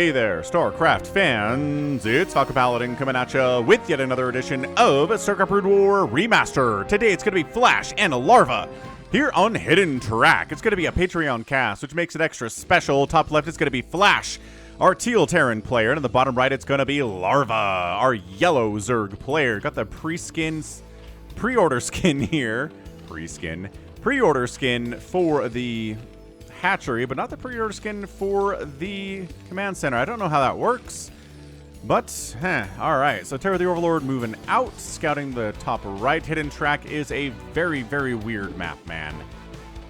Hey there, StarCraft fans! It's Falcon Paladin coming at you with yet another edition of StarCraft Brood War Remastered. Today it's going to be Flash and LARVA here on Hidden Track. It's going to be a Patreon cast, which makes it extra special. Top left is going to be Flash, our teal Terran player, and on the bottom right it's going to be LARVA, our yellow Zerg player. Got the pre-order skin here. Pre-order skin for the hatchery, but not the pre-order skin for the command center. I don't know how that works, but all right. So Terror the Overlord moving out, scouting the top right. Hidden Track is a very, very weird map, man.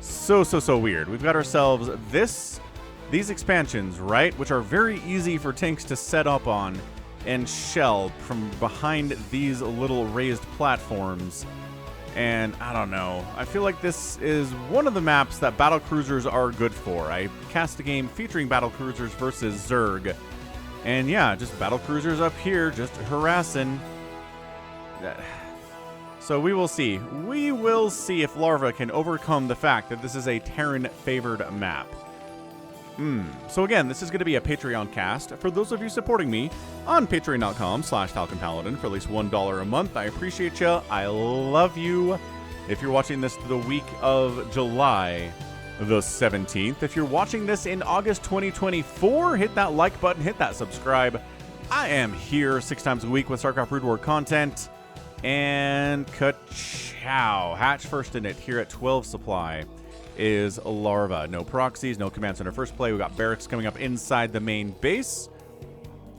So weird. We've got ourselves these expansions, right, which are very easy for tanks to set up on and shell from behind these little raised platforms. And I don't know. I feel like this is one of the maps that battle cruisers are good for. I cast a game featuring battle cruisers versus Zerg. And yeah, just battle cruisers up here just harassing. So we will see. We will see if LARVA can overcome the fact that this is a Terran-favored map. So again, this is going to be a Patreon cast. For those of you supporting me on patreon.com/FalconPaladin for at least $1 a month, I appreciate you. I love you. If you're watching this the week of July the 17th, if you're watching this in August 2024, hit that like button, hit that subscribe. I am here 6 times a week with StarCraft Brood War content. And ka-chow. Hatch first in it here at 12 supply is LARVA. No proxies, no command center first play. We got barracks coming up inside the main base.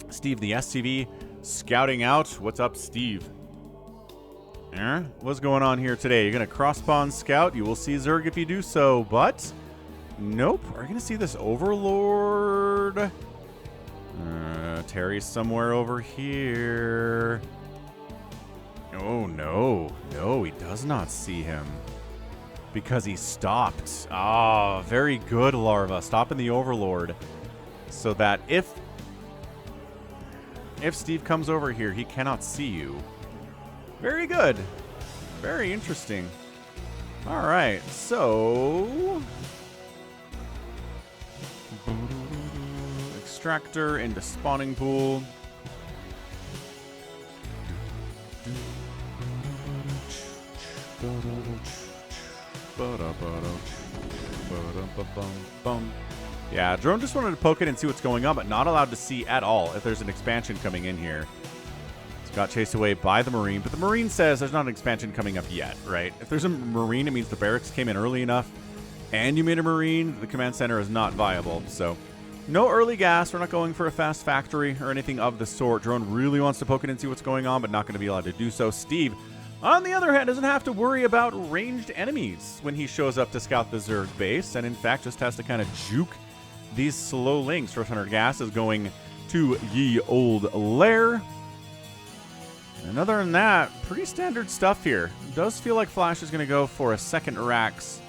Steve the SCV scouting out. What's up, Steve? What's going on here today? You're going to cross-spawn scout. You will see Zerg if you do so, but nope. Are you going to see this Overlord? Terry's somewhere over here. Oh, no. No, he does not see him. Because he stopped. Ah, very good, LARVA. Stopping the Overlord. So that if Steve comes over here, he cannot see you. Very good. Very interesting. All right, so extractor into spawning pool. Yeah, drone just wanted to poke it and see what's going on, but not allowed to see at all if there's an expansion coming in here. It's got chased away by the Marine, but the Marine says there's not an expansion coming up yet, right? If there's a Marine, it means the barracks came in early enough, and you made a Marine, the command center is not viable. So no early gas. We're not going for a fast factory or anything of the sort. Drone really wants to poke it and see what's going on, but not going to be allowed to do so. Steve, on the other hand, doesn't have to worry about ranged enemies when he shows up to scout the Zerg base, and in fact just has to kind of juke these slow links. First 100 gas is going to ye old lair. And other than that, pretty standard stuff here. Does feel like Flash is going to go for a second Rax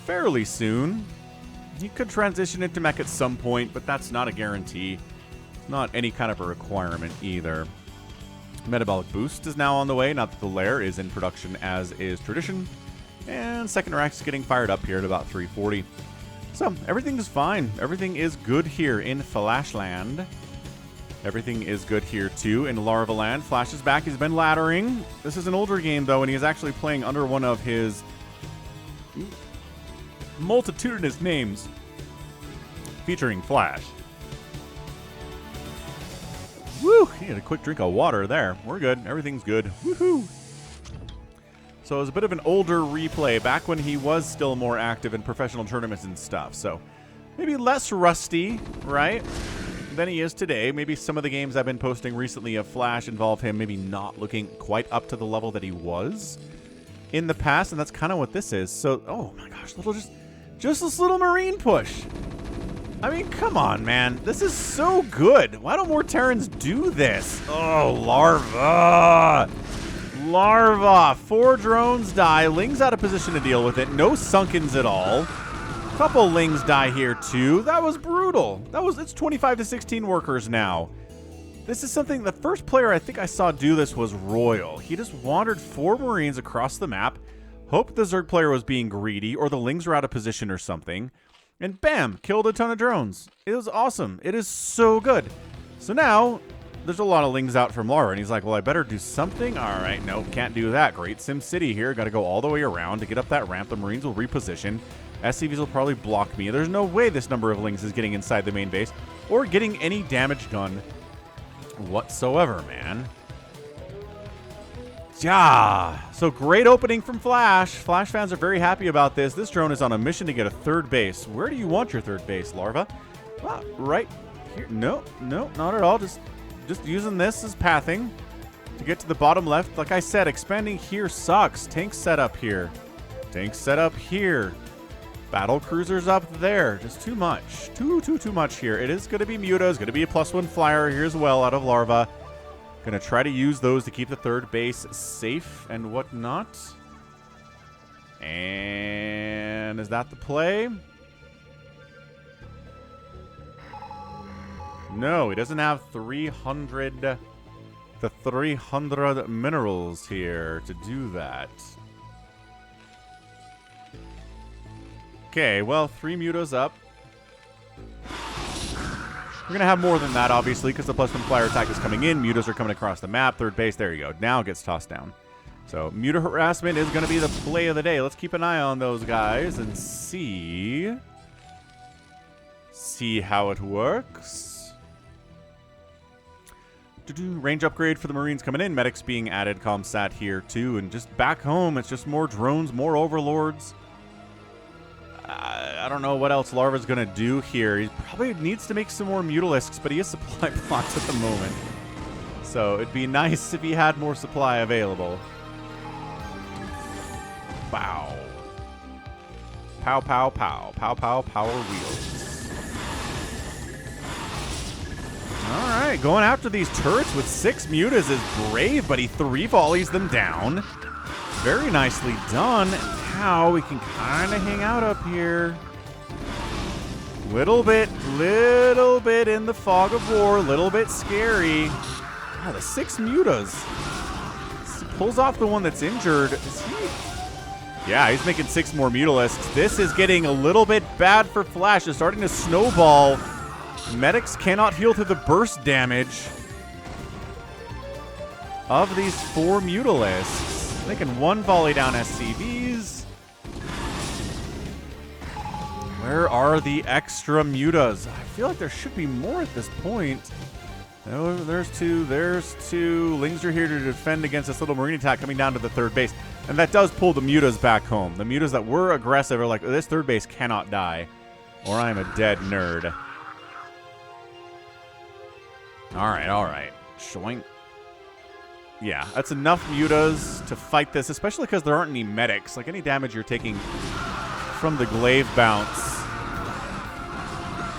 fairly soon. He could transition into mech at some point, but that's not a guarantee. Not any kind of a requirement either. Metabolic boost is now on the way, not that the lair is in production as is tradition. And second Rax is getting fired up here at about 340. So everything is fine. Everything is good here in Flashland. Everything is good here too in LARVA land. Flash is back. He's been laddering. This is an older game though, and he is actually playing under one of his multitudinous names featuring Flash. Woo! He had a quick drink of water there. We're good. Everything's good. Woohoo! So it was a bit of an older replay back when he was still more active in professional tournaments and stuff. So maybe less rusty, right, than he is today. Maybe some of the games I've been posting recently of Flash involve him maybe not looking quite up to the level that he was in the past, and that's kind of what this is. So, oh my gosh, just this little Marine push. I mean, come on, man. This is so good. Why don't more Terrans do this? Oh, LARVA. LARVA. 4 drones die. Ling's out of position to deal with it. No Sunkens at all. Couple Lings die here, too. That was brutal. It's 25 to 16 workers now. This is something, the first player I think I saw do this was Royal. He just wandered 4 Marines across the map, hoped the Zerg player was being greedy, or the Lings were out of position or something. And bam, killed a ton of drones. It was awesome. It is so good. So now, there's a lot of lings out from LARVA, and he's like, well, I better do something. All right, no, can't do that. Great Sim City here. Got to go all the way around to get up that ramp. The Marines will reposition. SCVs will probably block me. There's no way this number of lings is getting inside the main base or getting any damage done whatsoever, man. Yeah. So great opening from Flash. Flash fans are very happy about this. This drone is on a mission to get a third base. Where do you want your third base, LARVA? Well, right here. No, not at all. Just using this as pathing to get to the bottom left. Like I said, expanding here sucks. Tank setup here. Tank setup here. Battle cruisers up there. Just too much. Too much here. It is going to be Muta. It's going to be a +1 flyer here as well out of LARVA. Going to try to use those to keep the third base safe and whatnot. And is that the play? No, he doesn't have 300 minerals here to do that. Okay, well, 3 mutas up. We're going to have more than that, obviously, because the +1 flyer attack is coming in. Mutas are coming across the map. Third base, there you go. Now it gets tossed down. So, Muta harassment is going to be the play of the day. Let's keep an eye on those guys and see how it works. Range upgrade for the Marines coming in. Medics being added. Comsat here, too. And just back home, it's just more drones, more overlords. I don't know what else LARVA's going to do here. He probably needs to make some more Mutalisks, but he is supply blocked at the moment. So it'd be nice if he had more supply available. Pow. Pow, pow, pow. Pow, pow, power wheels. Alright, going after these turrets with 6 mutas is brave, but he 3 volleys them down. Very nicely done. Now we can kind of hang out up here. Little bit in the fog of war. Little bit scary. Wow, the 6 mutas. Pulls off the one that's injured. Is he? Yeah, he's making 6 more Mutalisks. This is getting a little bit bad for Flash. It's starting to snowball. Medics cannot heal through the burst damage of these 4 Mutalisks. They can 1 volley down SCVs. Where are the extra mutas? I feel like there should be more at this point. Oh, there's 2. There's 2. Lings are here to defend against this little Marine attack coming down to the third base. And that does pull the mutas back home. The mutas that were aggressive are like, this third base cannot die, or I'm a dead nerd. All right. Shoink. Yeah, that's enough mutas to fight this, especially because there aren't any medics. Like, any damage you're taking from the glaive bounce.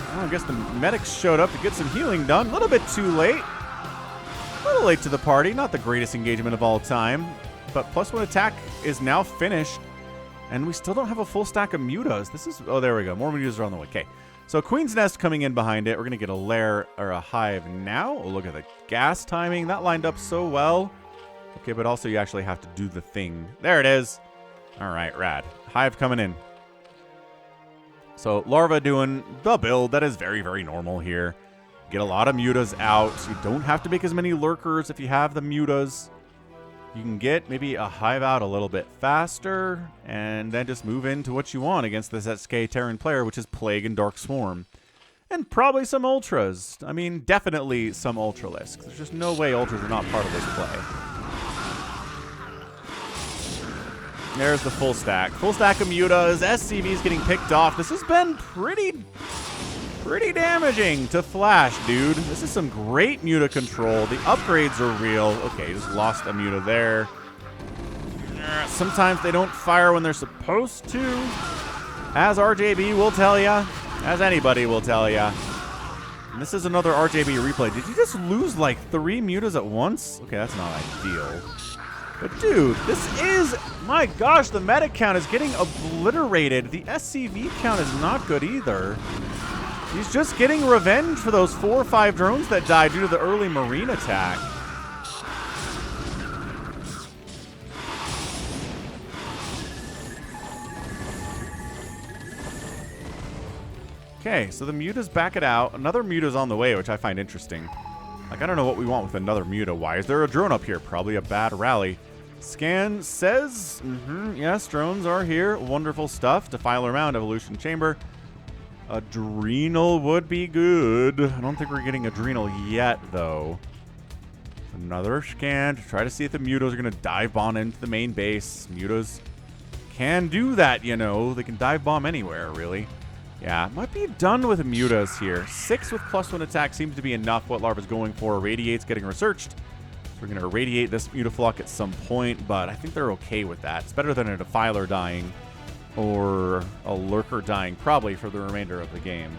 Well, I guess the medics showed up to get some healing done. A little bit too late. A little late to the party. Not the greatest engagement of all time. But +1 attack is now finished. And we still don't have a full stack of mutas. This is... Oh, there we go. More mutas are on the way. Okay. So Queen's Nest coming in behind it. We're going to get a lair or a hive now. Oh, look at the gas timing. That lined up so well. Okay, but also you actually have to do the thing. There it is. All right, rad. Hive coming in. So LARVA doing the build that is very, very normal here. Get a lot of mutas out. You don't have to make as many lurkers if you have the mutas. You can get maybe a hive out a little bit faster and then just move into what you want against this SK Terran player, which is Plague and Dark Swarm. And probably some Ultras. I mean, definitely some Ultralisks. There's just no way Ultras are not part of this play. There's the full stack. Full stack of mutas. SCV's getting picked off. This has been pretty damaging to Flash, dude. This is some great muta control. The upgrades are real. Okay, just lost a muta there. Sometimes they don't fire when they're supposed to, as RJB will tell ya, as anybody will tell ya. And this is another RJB replay. Did you just lose like 3 mutas at once? Okay, that's not ideal. But dude, this is, my gosh, the medic count is getting obliterated. The SCV count is not good either. He's just getting revenge for those 4 or 5 drones that died due to the early Marine attack. Okay, so the Muta's back it out. Another Muta's on the way, which I find interesting. Like, I don't know what we want with another Muta. Why is there a drone up here? Probably a bad rally. Scan says, yes, drones are here. Wonderful stuff. Defiler Mound, Evolution Chamber. Adrenal would be good. I don't think we're getting Adrenal yet, though. Another scan to try to see if the Mutas are going to dive bomb into the main base. Mutas can do that, you know. They can dive bomb anywhere, really. Yeah, might be done with Mutas here. 6 with +1 attack seems to be enough. What Larva's going for. Irradiate's getting researched. So we're going to irradiate this Mutaflux at some point, but I think they're okay with that. It's better than a Defiler dying or a Lurker dying, probably, for the remainder of the game.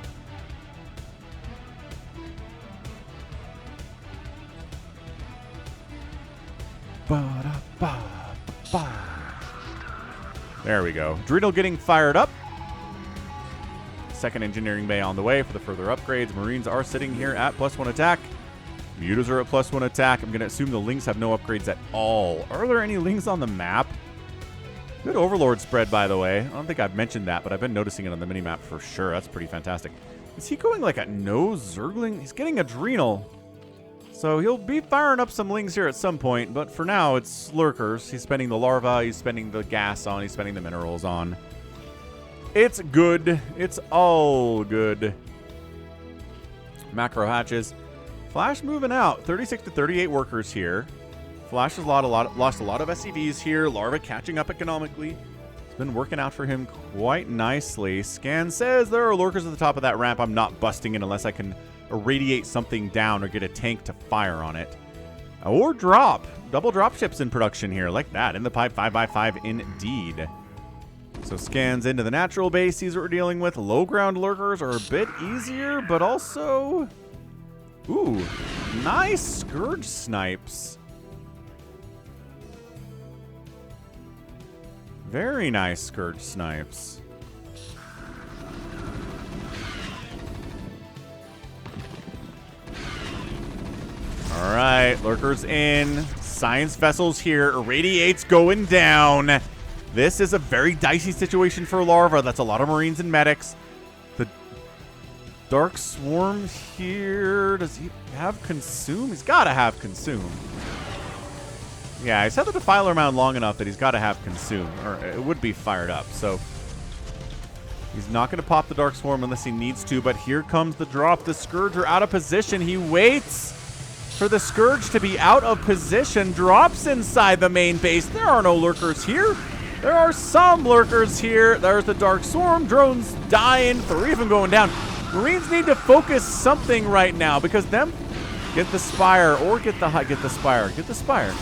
There we go. Adrenal getting fired up. Second engineering bay on the way for the further upgrades. Marines are sitting here at +1 attack. Mutas are at +1 attack. I'm going to assume the Lings have no upgrades at all. Are there any Lings on the map? Good Overlord spread, by the way. I don't think I've mentioned that, but I've been noticing it on the minimap for sure. That's pretty fantastic. Is he going like a no Zergling? He's getting Adrenal. So he'll be firing up some Lings here at some point, but for now it's Lurkers. He's spending the Larva, he's spending the gas on, he's spending the minerals on. It's good. It's all good. Macro hatches. Flash moving out. 36 to 38 workers here. Flash has lost a lot of SCVs here. Larva catching up economically. It's been working out for him quite nicely. Scan says there are Lurkers at the top of that ramp. I'm not busting in unless I can irradiate something down or get a tank to fire on it. Or drop. Double drop ships in production here. Like that. In the pipe, 5x5 indeed. So scans into the natural base. These are what we're dealing with. Low ground Lurkers are a bit easier, but also... Ooh, nice Scourge snipes. Very nice Scourge snipes. All right, Lurkers in. Science vessels here. Irradiate's going down. This is a very dicey situation for Larva. That's a lot of Marines and medics. The Dark Swarm here. Does he have Consume? He's got to have Consume. Yeah, he's had the Defiler Mound long enough that he's got to have Consume, or it would be fired up. So he's not going to pop the Dark Swarm unless he needs to, but here comes the drop. The Scourge are out of position. He waits for the Scourge to be out of position. Drops inside the main base. There are no Lurkers here. There are some Lurkers here. There's the Dark Swarm. Drones dying. 3 of them going down. Marines need to focus something right now because them get the Spire or get the Spire. Get the Spire.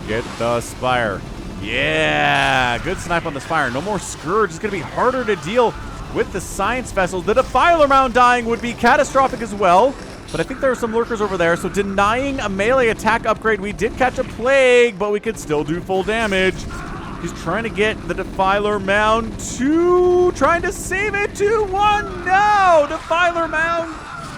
Get the Spire. Yeah, good snipe on the Spire. No more Scourge. It's going to be harder to deal with the Science Vessels. The Defiler Mound dying would be catastrophic as well, but I think there are some Lurkers over there, so denying a melee attack upgrade. We did catch a Plague, but we could still do full damage. He's trying to get the Defiler Mound 2, trying to save it. 2-1, no! Defiler Mound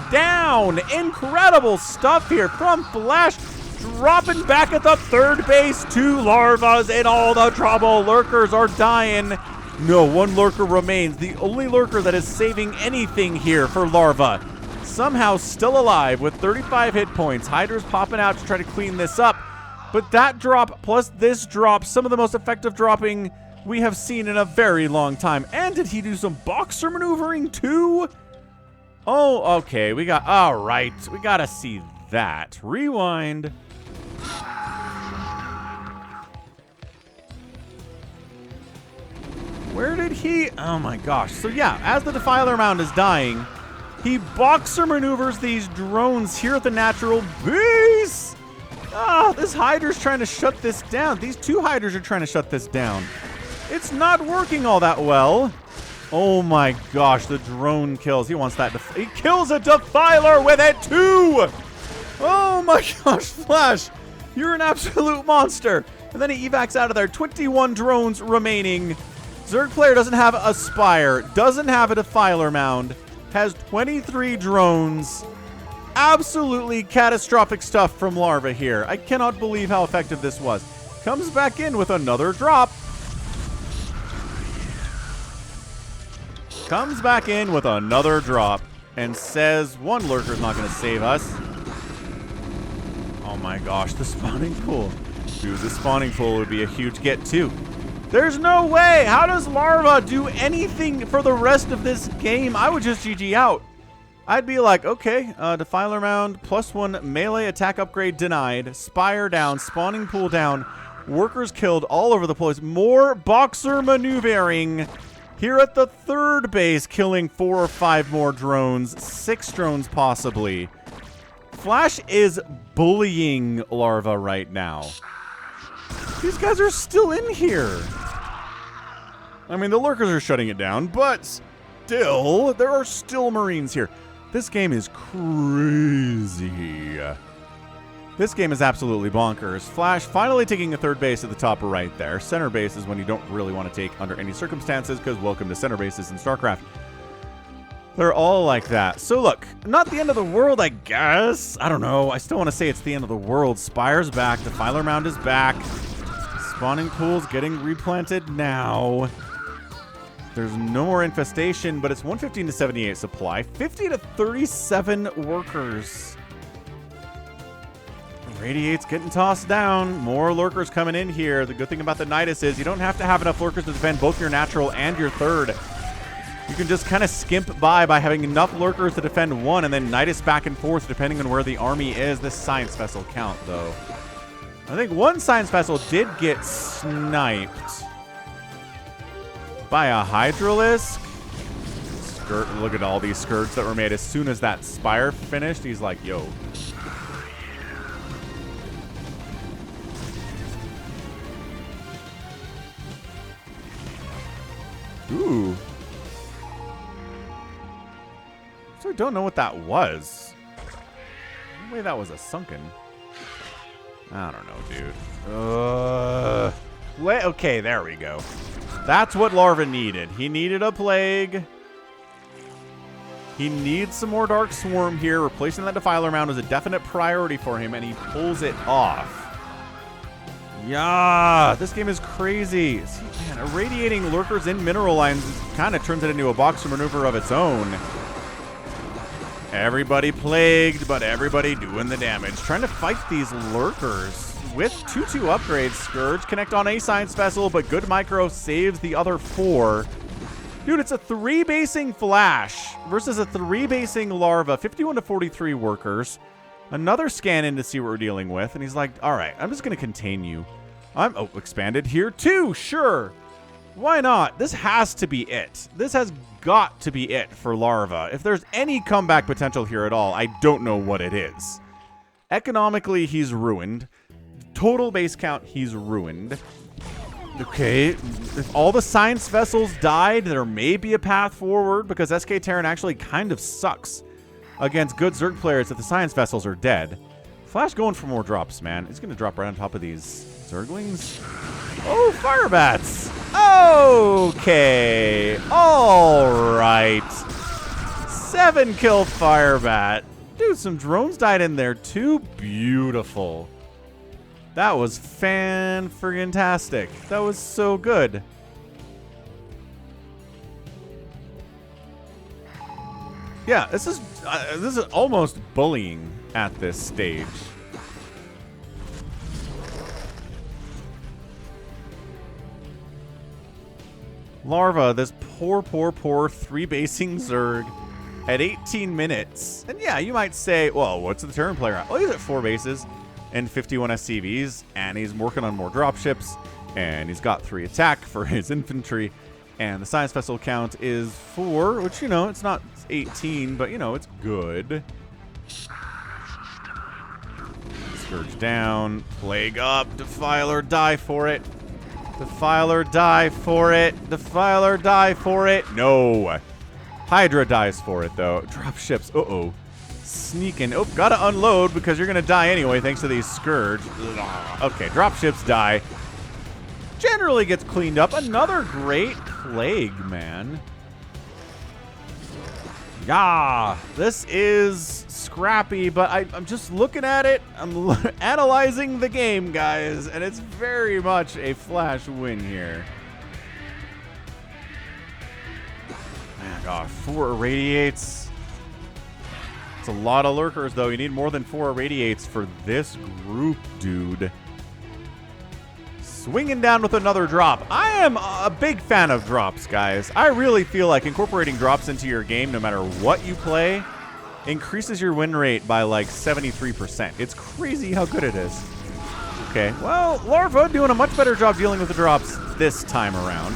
down. Incredible stuff here from Flash. Dropping back at the third base. 2 Larvas in all the trouble. Lurkers are dying. No, 1 Lurker remains. The only Lurker that is saving anything here for Larva. Somehow still alive with 35 hit points. Hydra's popping out to try to clean this up. But that drop plus this drop, some of the most effective dropping we have seen in a very long time. And did he do some boxer maneuvering too? Oh, okay. We got, all right. We got to see that. Rewind. Where did he? Oh my gosh. So yeah, as the Defiler Mound is dying, he boxer maneuvers these drones here at the natural base. Ah, this Hydra's trying to shut this down. These 2 Hydras are trying to shut this down. It's not working all that well. Oh my gosh, the drone kills. He wants that. He kills a Defiler with it too. Oh my gosh, Flash. You're an absolute monster. And then he evacs out of there. 21 drones remaining. Zerg player doesn't have a Spire, doesn't have a Defiler Mound, has 23 drones. Absolutely catastrophic stuff from Larva here. I cannot believe how effective this was. Comes back in with another drop. comes back in with another drop and says one lurker's not going to save us. Oh my gosh, the spawning pool. Dude, the spawning pool would be a huge get too. There's no way. How does Larva do anything for the rest of this game? I would just GG out. I'd be like, okay, Defiler Mound, +1 melee attack upgrade denied, Spire down, spawning pool down, workers killed all over the place, more boxer maneuvering here at the third base, killing 4 or 5 more drones, 6 drones possibly. Flash is bullying Larva right now. These guys are still in here. I mean, the lurkers are shutting it down, but still, there are still Marines here. This game is crazy. This game is absolutely bonkers. Flash finally taking a third base at the top right there. Center base is when you don't really want to take under any circumstances, because welcome to center bases in StarCraft. They're all like that. So look, not the end of the world, I guess. I don't know. I still want to say it's the end of the world. Spire's back. Defiler Mound is back. Spawning pool's getting replanted now. There's no more infestation, but it's 115 to 78 supply. 50 to 37 workers. Radiate's getting tossed down. More lurkers coming in here. The good thing about the Nidus is you don't have to have enough lurkers to defend both your natural and your third. You can just kind of skimp by having enough lurkers to defend one and then Nidus back and forth depending on where the army is. This science vessel count, though. I think one science vessel did get sniped by a Hydralisk. Look at all these skirts that were made as soon as that Spire finished. He's like, yo. Ooh. So I don't know what that was. Maybe that was a sunken. I don't know, dude. Okay, there we go. That's what Larva needed. He needed a plague. He needs some more Dark Swarm here. Replacing that Defiler Mound is a definite priority for him, and he pulls it off. Yeah, this game is crazy. See, man, irradiating lurkers in mineral lines kind of turns it into a boxer maneuver of its own. Everybody plagued, but everybody doing the damage. Trying to fight these lurkers with 2-2 upgrades. Scourge connect on a science vessel, but good micro saves the other 4. Dude, it's a 3-basing Flash versus a 3-basing Larva. 51 to 43 workers. Another scan in to see what we're dealing with, and he's like, all right, I'm just going to contain you. Oh, expanded here too, sure. Why not? This has to be it. This has got to be it for Larva. If there's any comeback potential here at all, I don't know what it is. Economically, he's ruined. Total base count, he's ruined. Okay, if all the science vessels died, there may be a path forward because SK Terran actually kind of sucks against good Zerg players if the science vessels are dead. Flash going for more drops, man. He's going to drop right on top of these Zerglings. Oh, fire bats. Okay. All right. 7-kill fire bat. Dude, some drones died in there too. Beautiful. That was fan-friggin-tastic. That was so good. Yeah, this is almost bullying at this stage. Larva, this poor 3-basing Zerg at 18 minutes. And yeah, you might say, well, what's the Terran player at? Well, he's at 4 bases and 51 SCVs, and he's working on more dropships, and he's got 3 attack for his infantry, and the science vessel count is 4, which, you know, it's not 18, but, you know, it's good. Scourge down, plague up, Defiler, die for it. Defiler, die for it. Defiler, die for it. No. Hydra dies for it, though. Dropships, uh-oh. Sneaking. Oh, gotta unload because you're gonna die anyway thanks to these Scourge. Okay, dropships die. Generally gets cleaned up. Another great plague, man. Yeah, this is scrappy, but I'm just looking at it. I'm analyzing the game, guys, and it's very much a Flash win here. Man, gosh, 4 irradiates. It's a lot of lurkers, though. You need more than 4 irradiates for this group, dude. Swinging down with another drop. I am a big fan of drops, guys. I really feel like incorporating drops into your game, no matter what you play, increases your win rate by like 73%. It's crazy how good it is. Okay, well, LARVA doing a much better job dealing with the drops this time around.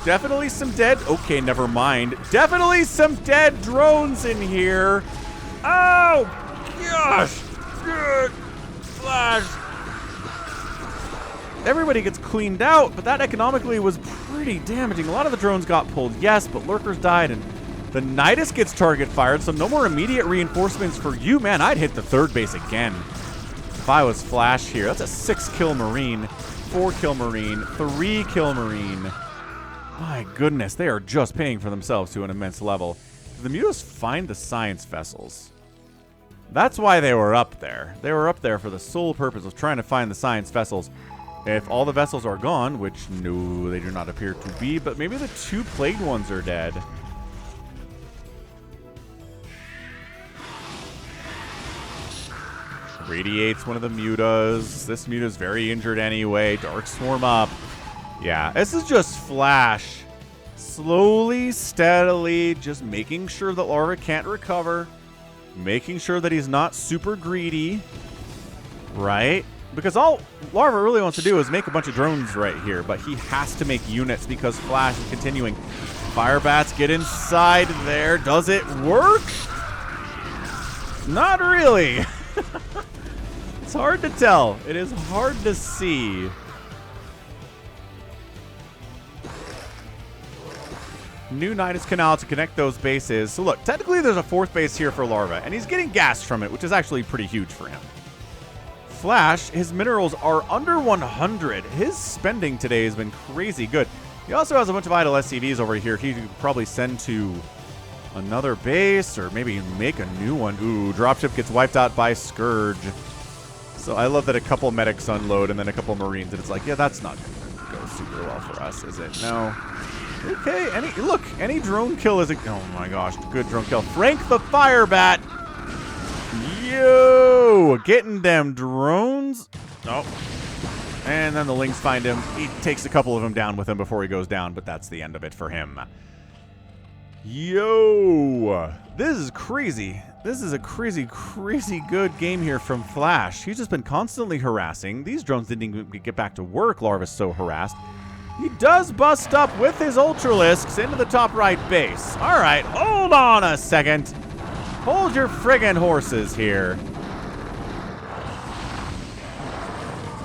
Definitely some dead... Okay, never mind. Definitely some dead drones in here. Oh, gosh. Good. Flash. Everybody gets cleaned out, but that economically was pretty damaging. A lot of the drones got pulled, yes, but lurkers died, and the Nidus gets target fired, so no more immediate reinforcements for you. Man, I'd hit the 3rd base again if I was Flash here. That's a 6-kill Marine, 4-kill Marine, 3-kill Marine. My goodness, they are just paying for themselves to an immense level. Did the Mutas find the science vessels? That's why they were up there. They were up there for the sole purpose of trying to find the science vessels. If all the vessels are gone, which no, they do not appear to be, but maybe the 2 plagued ones are dead. Radiates one of the mutas. This muta's very injured anyway. Dark Swarm up. Yeah, this is just Flash. Slowly, steadily, just making sure that LARVA can't recover. Making sure that he's not super greedy. Right? Because all LARVA really wants to do is make a bunch of drones right here, but he has to make units because Flash is continuing. Firebats get inside there. Does it work? Not really. It's hard to tell. It is hard to see. New Nidus Canal to connect those bases. So look, technically there's a 4th base here for LARVA, and he's getting gas from it, which is actually pretty huge for him. Flash, his minerals are under 100. His spending today has been crazy good. He also has a bunch of idle SCVs over here he could probably send to another base or maybe make a new one. Ooh, dropship gets wiped out by Scourge. So I love that a couple medics unload and then a couple Marines, and it's like, yeah, that's not going to go super well for us, is it? No. Okay, any drone kill is a... Oh my gosh, good drone kill. Frank the Firebat. Yo, getting them drones. Oh. And then the Lings find him. He takes a couple of them down with him before he goes down, but that's the end of it for him. Yo, this is crazy. This is a crazy, crazy good game here from Flash. He's just been constantly harassing. These drones didn't even get back to work. LARVA's so harassed. He does bust up with his Ultralisks into the top right base. All right, hold on a second. Hold your friggin' horses here.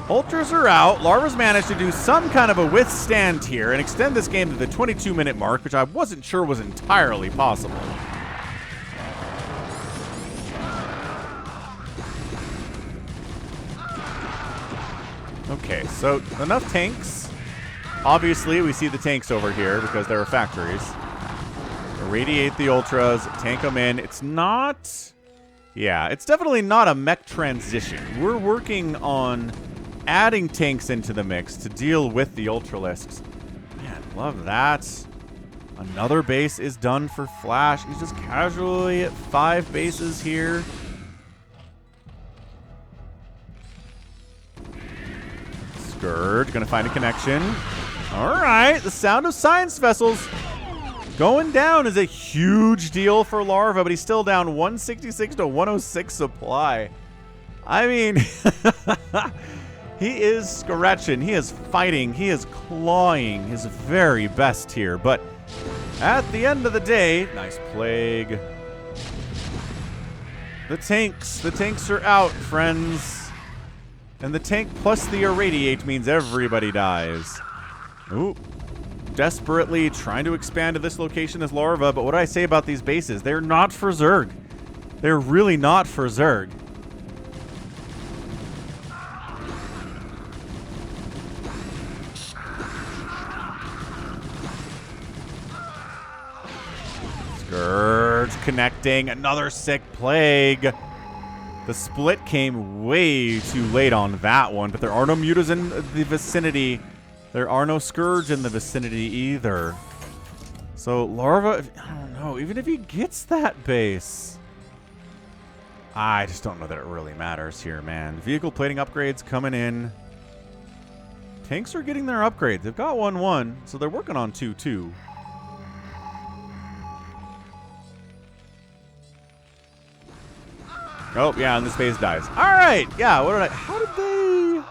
Ultras are out. LARVA's managed to do some kind of a withstand here and extend this game to the 22-minute mark, which I wasn't sure was entirely possible. Okay, so enough tanks. Obviously, we see the tanks over here because there are factories. Irradiate the Ultras, tank them in. It's not... Yeah, it's definitely not a mech transition. We're working on adding tanks into the mix to deal with the Ultralisks. Man, love that. Another base is done for Flash. He's just casually at 5 bases here. Scourge, gonna find a connection. All right, the sound of science vessels going down is a huge deal for LARVA, but he's still down 166 to 106 supply. I mean, he is scratching, he is fighting, he is clawing his very best here, but at the end of the day, nice plague. The tanks are out, friends. And the tank plus the irradiate means everybody dies. Ooh. Desperately trying to expand to this location as LARVA, but what do I say about these bases? They're not for Zerg. They're really not for Zerg. Scourge connecting. Another sick plague. The split came way too late on that one, but there are no mutas in the vicinity. There are no Scourge in the vicinity either. So LARVA, I don't know. Even if he gets that base, I just don't know that it really matters here, man. Vehicle plating upgrades coming in. Tanks are getting their upgrades. They've got 1-1, so they're working on 2-2. Oh, yeah, and this base dies. All right, yeah, what did I... How did they...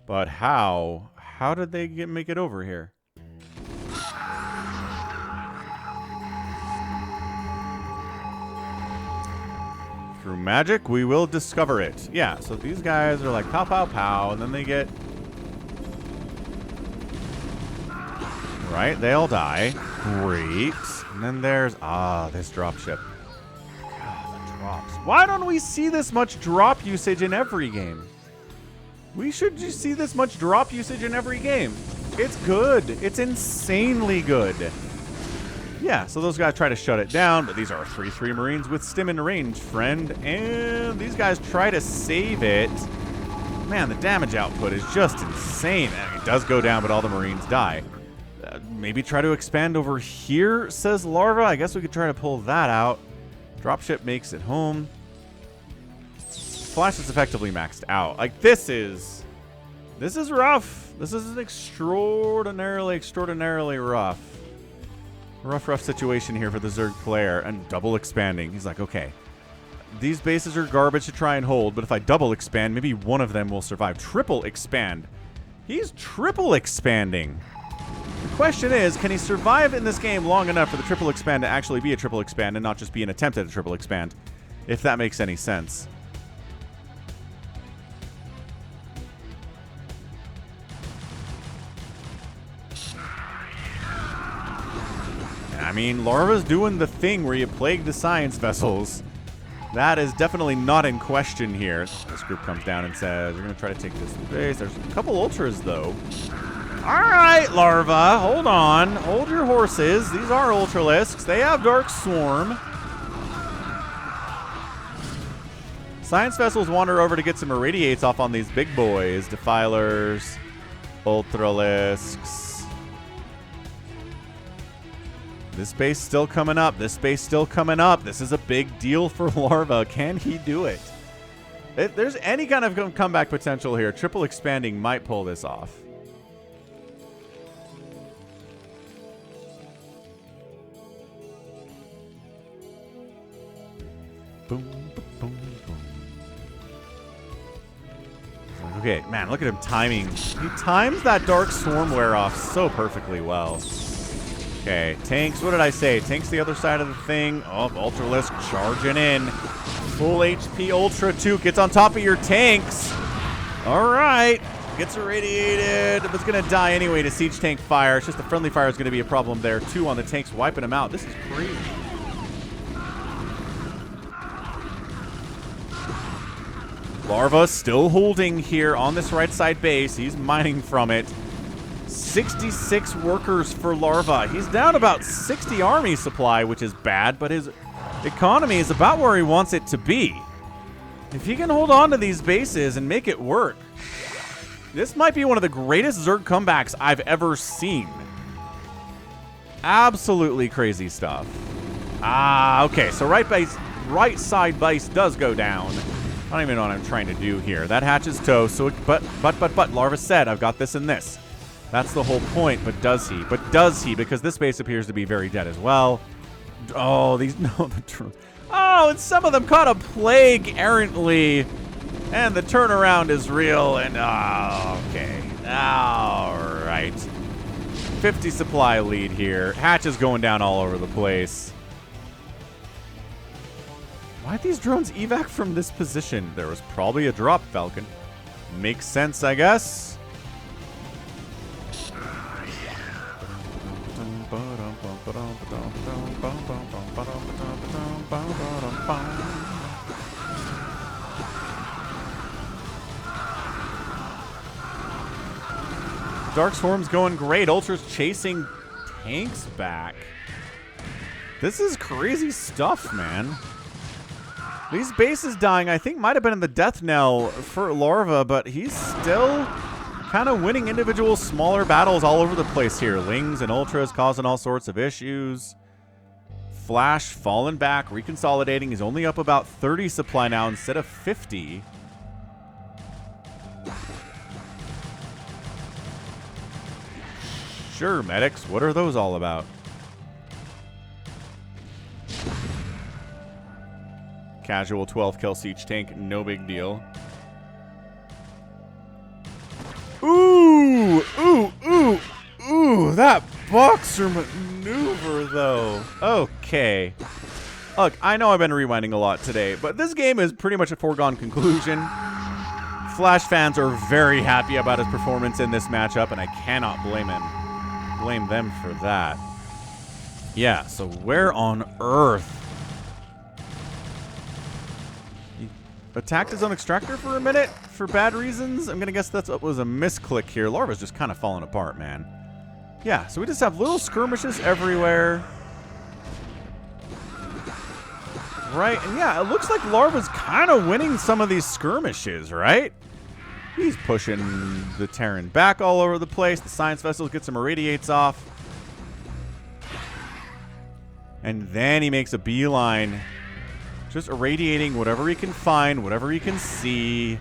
But how? How did they make it over here? Through magic, we will discover it. Yeah, so these guys are like pow, pow, pow, and then they get... Right, they all die. Great. And then there's... this dropship. Drops. Why don't we see this much drop usage in every game? We should just see this much drop usage in every game. It's good. It's insanely good. Yeah, so those guys try to shut it down, but these are 3-3 Marines with stim in range, friend. And these guys try to save it. Man, the damage output is just insane. It does go down, but all the Marines die. Maybe try to expand over here, says Larva. I guess we could try to pull that out. Dropship makes it home. Flash is effectively maxed out. Like, this is rough. This is an extraordinarily rough. Rough situation here for the Zerg player. And double expanding. He's like, okay, these bases are garbage to try and hold, but if I double expand, maybe one of them will survive. Triple expand. He's triple expanding. The question is, can he survive in this game long enough for the triple expand to actually be a triple expand and not just be an attempt at a triple expand? If that makes any sense. I mean, Larva's doing the thing where you plague the science vessels. That is definitely not in question here. This group comes down and says, we're going to try to take this base. There's a couple ultras, though. All right, Larva, hold on. Hold your horses. These are Ultralisks. They have Dark Swarm. Science vessels wander over to get some irradiates off on these big boys. Defilers, Ultralisks. This base still coming up. This base still coming up. This is a big deal for Larva. Can he do it? If there's any kind of comeback potential here, triple expanding might pull this off. Boom, boom, boom. Okay, man, look at him timing. He times that Dark Swarm wear off so perfectly well. Okay, tanks, what did I say? Tanks the other side of the thing. Oh, Ultralisk charging in. Full HP Ultra 2 gets on top of your tanks. All right. Gets irradiated, but it's going to die anyway to siege tank fire. It's just the friendly fire is going to be a problem there, too, on the tanks, wiping them out. This is crazy. Larva still holding here on this right side base. He's mining from it. 66 workers for Larva. He's down about 60 army supply, which is bad, but his economy is about where he wants it to be. If he can hold on to these bases and make it work, this might be one of the greatest Zerg comebacks I've ever seen. Absolutely crazy stuff. Okay, so right side base does go down. I don't even know what I'm trying to do here. That hatch is toast, so but Larva said, I've got this and this. That's the whole point, but does he? But does he? Because this base appears to be very dead as well. Oh, the drones. Oh, and some of them caught a plague errantly. And the turnaround is real, and okay. All right. 50 supply lead here. Hatch is going down all over the place. Why'd these drones evac from this position? There was probably a drop, Falcon. Makes sense, I guess. Dark Swarm's going great. Ultra's chasing tanks back. This is crazy stuff, man. These bases dying, I think, might have been in the death knell for Larva, but he's still kind of winning individual smaller battles all over the place here. Lings and Ultras causing all sorts of issues. Flash falling back, reconsolidating. He's only up about 30 supply now instead of 50. Sure, medics. What are those all about? Casual 12 kill siege tank. No big deal. Ooh! Ooh! Ooh! Ooh! That boxer maneuver, though. Okay. Look, I know I've been rewinding a lot today, but this game is pretty much a foregone conclusion. Flash fans are very happy about his performance in this matchup, and I cannot blame them for that. Yeah, so where on earth? He attacked his own extractor for a minute for bad reasons. I'm gonna guess that's what was a misclick here. Larva's just kind of falling apart, man. Yeah, so we just have little skirmishes everywhere. Right, and yeah, it looks like Larva's kind of winning some of these skirmishes, right? He's pushing the Terran back all over the place. The science vessel gets some irradiates off. And then he makes a beeline. Just irradiating whatever he can find, whatever he can see.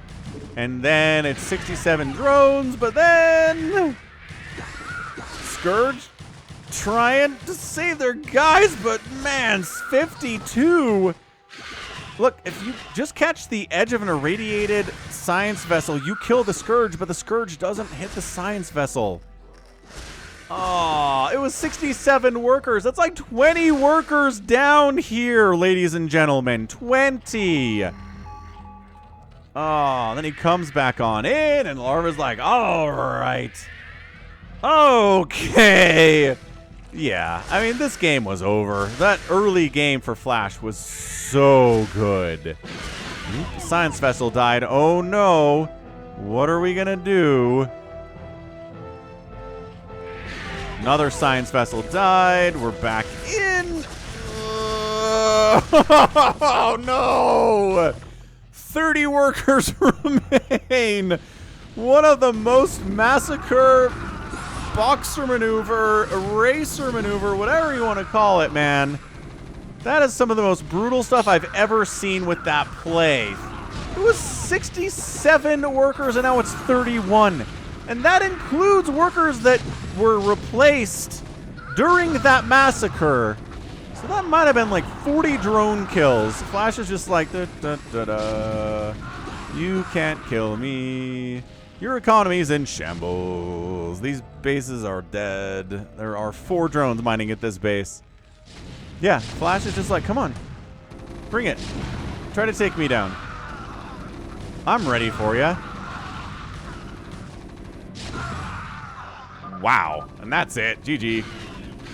And then it's 67 drones, but then Scourge trying to save their guys, but man, 52. Look, if you just catch the edge of an irradiated science vessel, you kill the Scourge, but the Scourge doesn't hit the science vessel. Oh, it was 67 workers. That's like 20 workers down here, ladies and gentlemen. 20. Oh, then he comes back on in, and Larva's like, all right. Okay. Yeah, I mean, this game was over. That early game for Flash was so good. Science vessel died. Oh, no. What are we going to do? Another science vessel died. We're back in. Oh, no. 30 workers remain. One of the most massacre boxer maneuver, eraser maneuver, whatever you want to call it, man. That is some of the most brutal stuff I've ever seen with that play. It was 67 workers, and now it's 31. And that includes workers that were replaced during that massacre. So that might have been like 40 drone kills. Flash is just like, da, da, da, da. You can't kill me. Your economy's in shambles. These bases are dead. There are 4 drones mining at this base. Yeah, Flash is just like, come on. Bring it. Try to take me down. I'm ready for ya. Wow. And that's it. GG.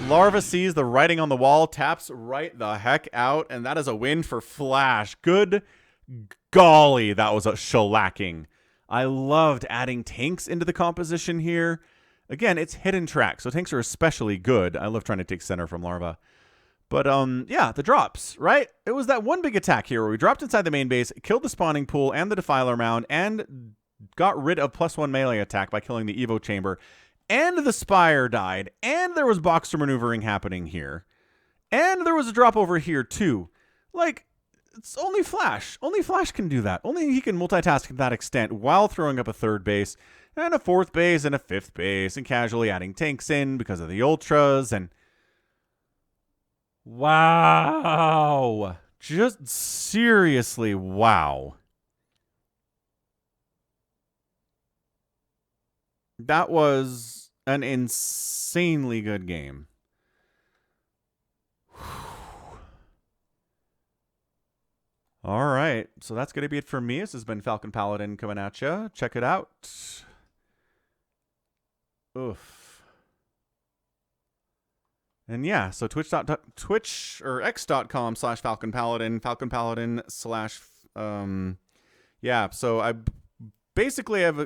Larva sees the writing on the wall, taps right the heck out, and that is a win for Flash. Good golly, that was a shellacking. I loved adding tanks into the composition here. Again, it's hidden track, so tanks are especially good. I love trying to take center from Larva. But, yeah, the drops, right? It was that one big attack here where we dropped inside the main base, killed the spawning pool and the Defiler Mound, and got rid of +1 melee attack by killing the Evo Chamber. And the Spire died, and there was boxer maneuvering happening here. And there was a drop over here, too. Like, it's only Flash. Only Flash can do that. Only he can multitask to that extent while throwing up a 3rd base, and a 4th base, and a 5th base, and casually adding tanks in because of the Ultras, and... Wow. Just seriously, wow. That was an insanely good game. All right, so that's going to be it for me. This has been Falcon Paladin coming at you. Check it out. Oof. And yeah, so Twitch or x.com/Falcon Paladin, Falcon Paladin / yeah, so I basically have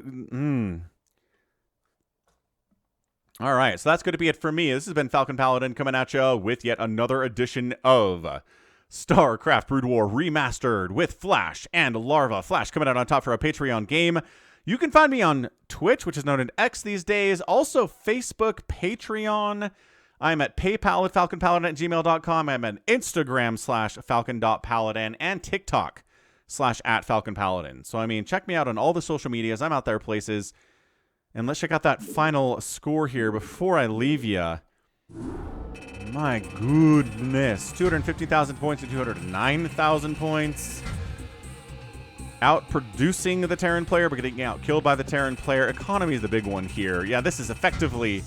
All right, so that's going to be it for me. This has been Falcon Paladin coming at you with yet another edition of StarCraft Brood War Remastered with Flash and Larva. Flash coming out on top for a Patreon game. You can find me on Twitch, which is known as X these days. Also, Facebook, Patreon. I'm at PayPal at FalconPaladin@gmail.com. I'm at Instagram /Falcon.Paladin and TikTok /@FalconPaladin. So, I mean, check me out on all the social medias. I'm out there places. And let's check out that final score here before I leave you. My goodness. 250,000 points to 209,000 points. Outproducing the Terran player, but getting out-killed by the Terran player. Economy is the big one here. Yeah, this is effectively...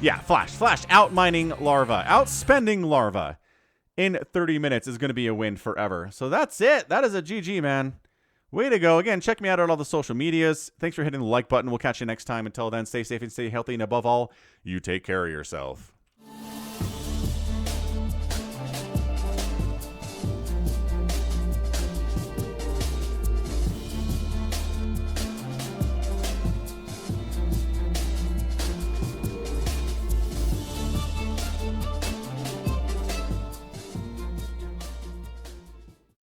Yeah, Flash out-mining LARVA. Outspending LARVA in 30 minutes is going to be a win forever. So that's it. That is a GG, man. Way to go. Again, check me out on all the social medias. Thanks for hitting the like button. We'll catch you next time. Until then, stay safe and stay healthy. And above all, you take care of yourself.